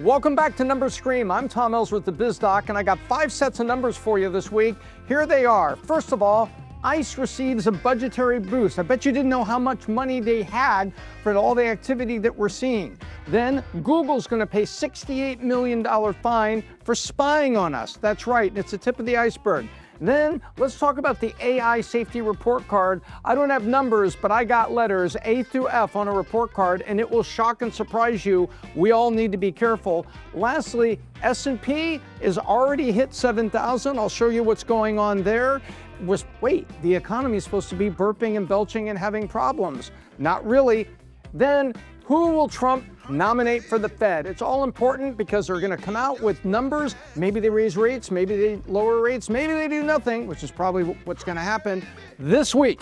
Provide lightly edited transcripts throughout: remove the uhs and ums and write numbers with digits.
Welcome back to Numbers Scream. I'm Tom Ellsworth, the Biz Doc, and I got 5 sets of numbers for you this week. Here they are. First of all, ICE receives a budgetary boost. I bet you didn't know how much money they had for all the activity that we're seeing. Then Google's going to pay $68 million fine for spying on us. That's right, it's the tip of the iceberg. Then let's talk about the AI safety report card. I don't have numbers, but I got letters A through F on a report card, and it will shock and surprise you. We all need to be careful. Lastly, S&P is already hit 7,000. I'll show you what's going on there. Wait, the economy is supposed to be burping and belching and having problems. Not really. Then who will Trump nominate for the Fed? It's all important because they're going to come out with numbers. Maybe they raise rates, maybe they lower rates, maybe they do nothing, which is probably what's going to happen this week.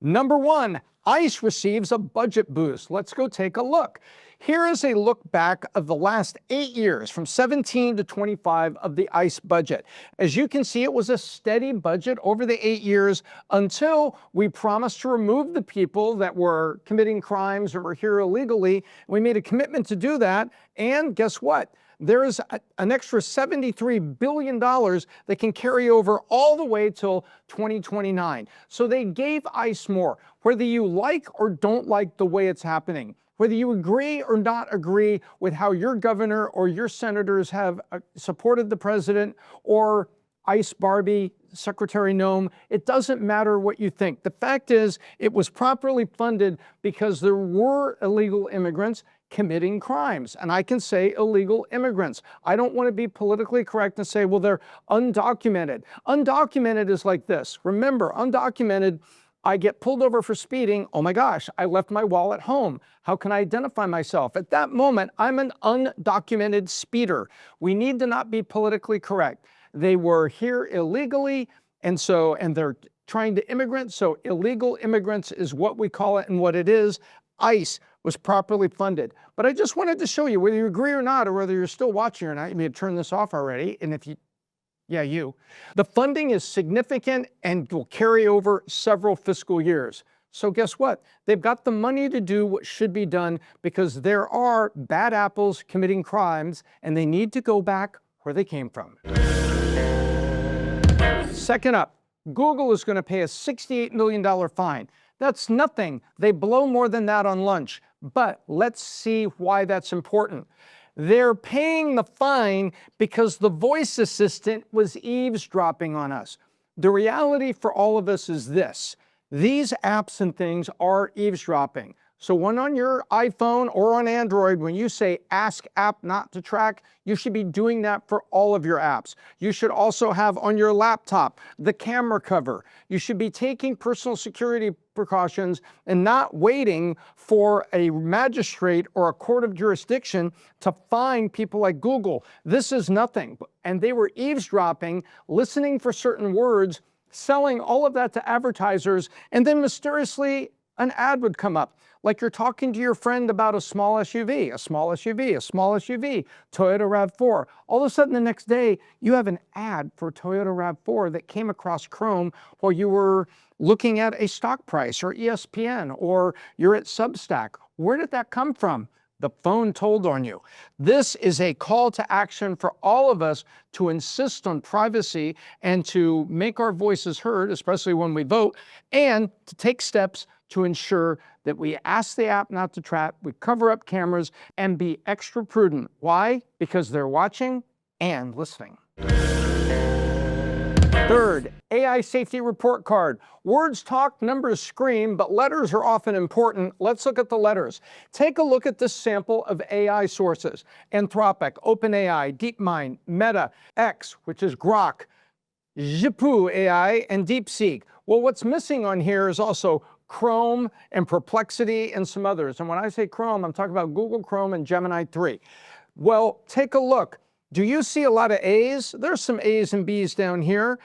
Number 1, ICE receives a budget boost. Let's go take a look. Here is a look back of the last 8 years, from 17 to 25, of the ICE budget. As you can see, it was a steady budget over the 8 years until we promised to remove the people that were committing crimes or were here illegally. We made a commitment to do that, and guess what? There is an extra $73 billion that can carry over all the way till 2029. So they gave ICE more, whether you like or don't like the way it's happening. Whether you agree or not agree with how your governor or your senators have supported the president, or ICE Barbie, Secretary Noem, it doesn't matter what you think. The fact is, it was properly funded because there were illegal immigrants committing crimes. And I can say illegal immigrants. I don't want to be politically correct and say, well, they're undocumented. Undocumented is like this. Remember, undocumented, I get pulled over for speeding. Oh my gosh, I left my wallet home. How can I identify myself? At that moment, I'm an undocumented speeder. We need to not be politically correct. They were here illegally, and they're trying to immigrant. So illegal immigrants is what we call it and what it is. ICE was properly funded. But I just wanted to show you, whether you agree or not, or whether you're still watching or not, you may have turned this off already. And if you the funding is significant and will carry over several fiscal years. So guess what? They've got the money to do what should be done because there are bad apples committing crimes and they need to go back where they came from. Second up, Google is going to pay a $68 million fine. That's nothing. They blow more than that on lunch. But let's see why that's important. They're paying the fine because the voice assistant was eavesdropping on us. The reality for all of us is this. These apps and things are eavesdropping. So when on your iPhone or on Android, when you say ask app not to track, you should be doing that for all of your apps. You should also have on your laptop the camera cover. You should be taking personal security precautions and not waiting for a magistrate or a court of jurisdiction to fine people like Google. This is nothing. And they were eavesdropping, listening for certain words, selling all of that to advertisers, and then mysteriously an ad would come up. Like you're talking to your friend about a small SUV, a small SUV, a small SUV, Toyota RAV4. All of a sudden the next day, you have an ad for Toyota RAV4 that came across Chrome while you were looking at a stock price or ESPN, or you're at Substack. Where did that come from? The phone told on you. This is a call to action for all of us to insist on privacy and to make our voices heard, especially when we vote, and to take steps to ensure that we ask the app not to track, we cover up cameras, and be extra prudent. Why? Because they're watching and listening. Third, AI safety report card. Words talk, numbers scream, but letters are often important. Let's look at the letters. Take a look at this sample of AI sources. Anthropic, OpenAI, DeepMind, Meta, X, which is Grok, Zhipu AI, and DeepSeek. Well, what's missing on here is also Chrome and Perplexity and some others. And when I say Chrome, I'm talking about Google Chrome and Gemini 3. Well, take a look. Do you see a lot of A's? There's some A's and B's down here,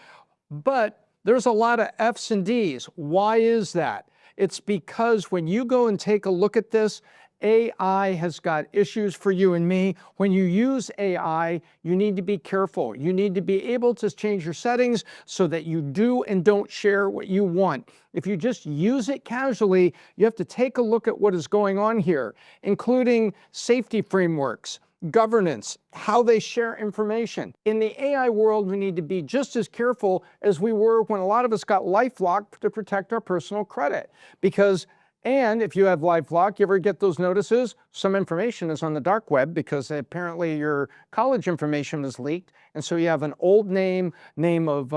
but there's a lot of F's and D's. Why is that? It's because when you go and take a look at this, AI has got issues for you and me. When you use AI, you need to be careful. You need to be able to change your settings so that you do and don't share what you want. If you just use it casually, you have to take a look at what is going on here, including safety frameworks, governance, how they share information. In the AI world, we need to be just as careful as we were when a lot of us got LifeLock to protect our personal credit. And if you have LifeLock, you ever get those notices? Some information is on the dark web because apparently your college information was leaked. And so you have an old name of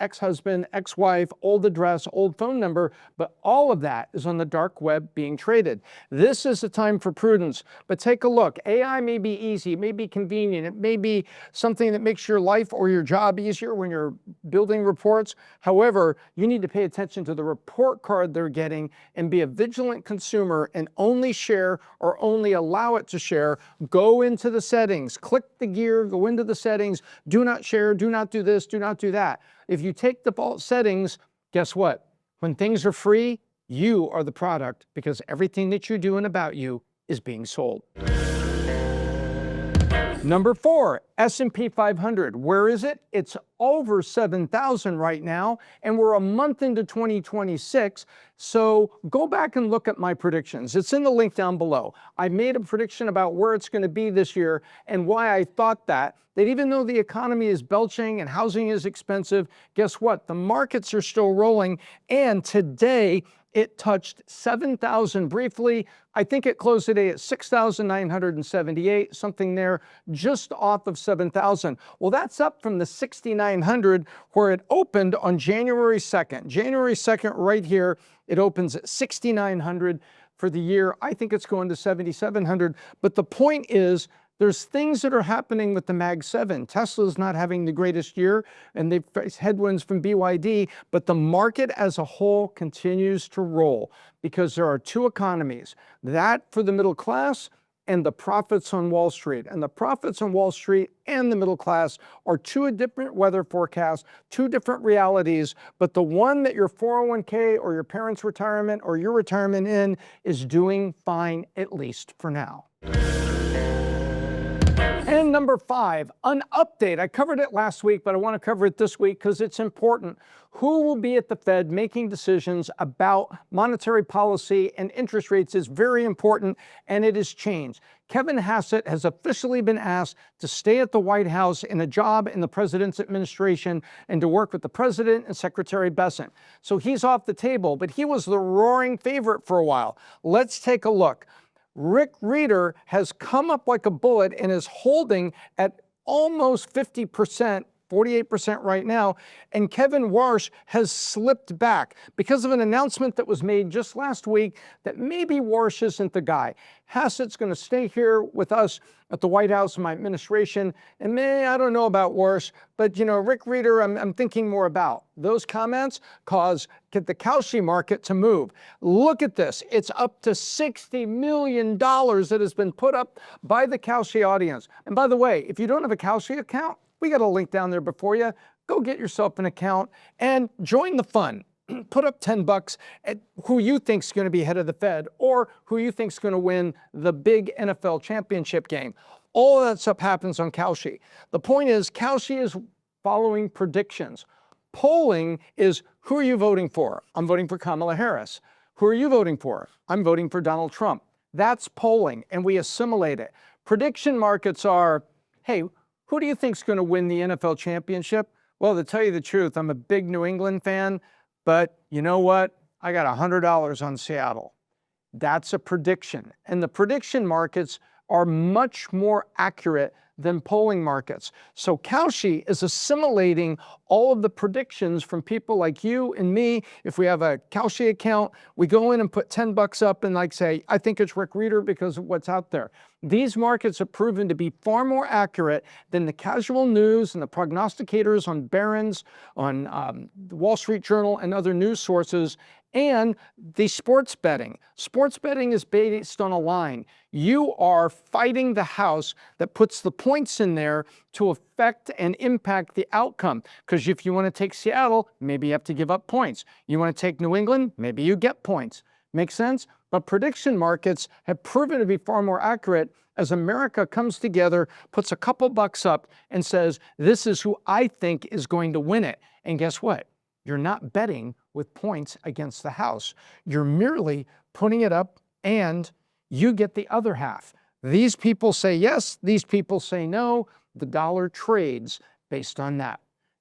ex-husband, ex-wife, old address, old phone number, but all of that is on the dark web being traded. This is a time for prudence, but take a look. AI may be easy, it may be convenient, it may be something that makes your life or your job easier when you're building reports. However, you need to pay attention to the report card they're getting and be a vigilant consumer and only share or only allow it to share. Go into the settings, click the gear, go into the settings, do not share, do not do this, do not do that. If you take default settings, guess what? When things are free, you are the product because everything that you do and about you is being sold. Number 4, S&P 500. Where is it? It's over 7,000 right now, and we're a month into 2026. So go back and look at my predictions. It's in the link down below. I made a prediction about where it's going to be this year and why I thought that even though the economy is belching and housing is expensive, guess what? The markets are still rolling, and today it touched 7,000 briefly. I think it closed today at 6,978, something there just off of 7,000. Well, that's up from the 6,900 where it opened on January 2nd. January 2nd right here, it opens at 6,900 for the year. I think it's going to 7,700. But the point is, there's things that are happening with the Mag 7. Tesla's not having the greatest year, and they've faced headwinds from BYD, but the market as a whole continues to roll because there are two economies, that for the middle class and the profits on Wall Street. And the profits on Wall Street and the middle class are two different weather forecasts, two different realities, but the one that your 401k or your parents' retirement or your retirement in is doing fine, at least for now. And number 5, an update. I covered it last week, but I want to cover it this week because it's important. Who will be at the Fed making decisions about monetary policy and interest rates is very important, and it has changed. Kevin Hassett has officially been asked to stay at the White House in a job in the president's administration and to work with the president and Secretary Bessent. So he's off the table, but he was the roaring favorite for a while. Let's take a look. Rick Rieder has come up like a bullet and is holding at almost 50%, 48% right now, and Kevin Warsh has slipped back because of an announcement that was made just last week that maybe Warsh isn't the guy. Hassett's going to stay here with us at the White House in my administration, and I don't know about Warsh, but Rick Rieder, I'm thinking more about. Those comments get the Kalshi market to move. Look at this. It's up to $60 million that has been put up by the Kalshi audience. And by the way, if you don't have a Kalshi account, we got a link down there before you. Go get yourself an account and join the fun. Put up $10 at who you think is going to be head of the Fed or who you think is going to win the big NFL championship game. All of that stuff happens on Kalshi. The point is, Kalshi is following predictions. Polling is, who are you voting for? I'm voting for Kamala Harris. Who are you voting for? I'm voting for Donald Trump. That's polling, and we assimilate it. Prediction markets are, hey, who do you think is going to win the NFL championship? Well, to tell you the truth, I'm a big New England fan, but you know what? I got $100 on Seattle. That's a prediction. And the prediction markets are much more accurate than polling markets. So Kalshi is assimilating all of the predictions from people like you and me. If we have a Kalshi account, we go in and put $10 up and say, I think it's Rick Rieder because of what's out there. These markets have proven to be far more accurate than the casual news and the prognosticators on Barron's, on the Wall Street Journal and other news sources, and the sports betting. Sports betting is based on a line. You are fighting the house that puts the points in there to affect and impact the outcome. Because if you want to take Seattle, maybe you have to give up points. You want to take New England, maybe you get points. Make sense? But prediction markets have proven to be far more accurate as America comes together, puts a couple bucks up, and says, this is who I think is going to win it. And guess what? You're not betting with points against the house. You're merely putting it up and you get the other half. These people say yes, these people say no. The dollar trades based on that.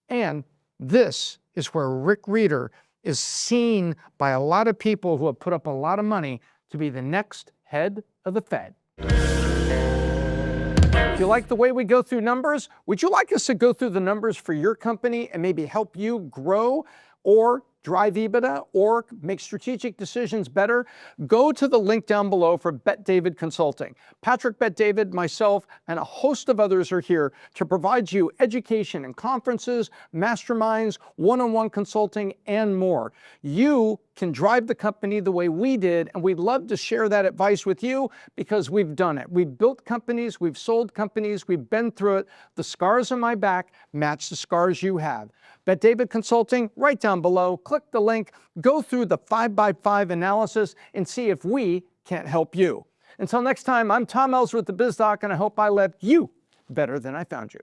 And this is where Rick Rieder is seen by a lot of people who have put up a lot of money to be the next head of the Fed. If you like the way we go through numbers, would you like us to go through the numbers for your company and maybe help you grow or drive EBITDA or make strategic decisions better? Go to the link down below for Bet David Consulting. Patrick Bet David, myself, and a host of others are here to provide you education and conferences, masterminds, one-on-one consulting, and more. You can drive the company the way we did, and we'd love to share that advice with you because we've done it. We've built companies, we've sold companies, we've been through it. The scars on my back match the scars you have. Bet David Consulting, right down below. Click the link, go through the 5x5 analysis, and see if we can't help you. Until next time, I'm Tom Ellsworth, the BizDoc, and I hope I left you better than I found you.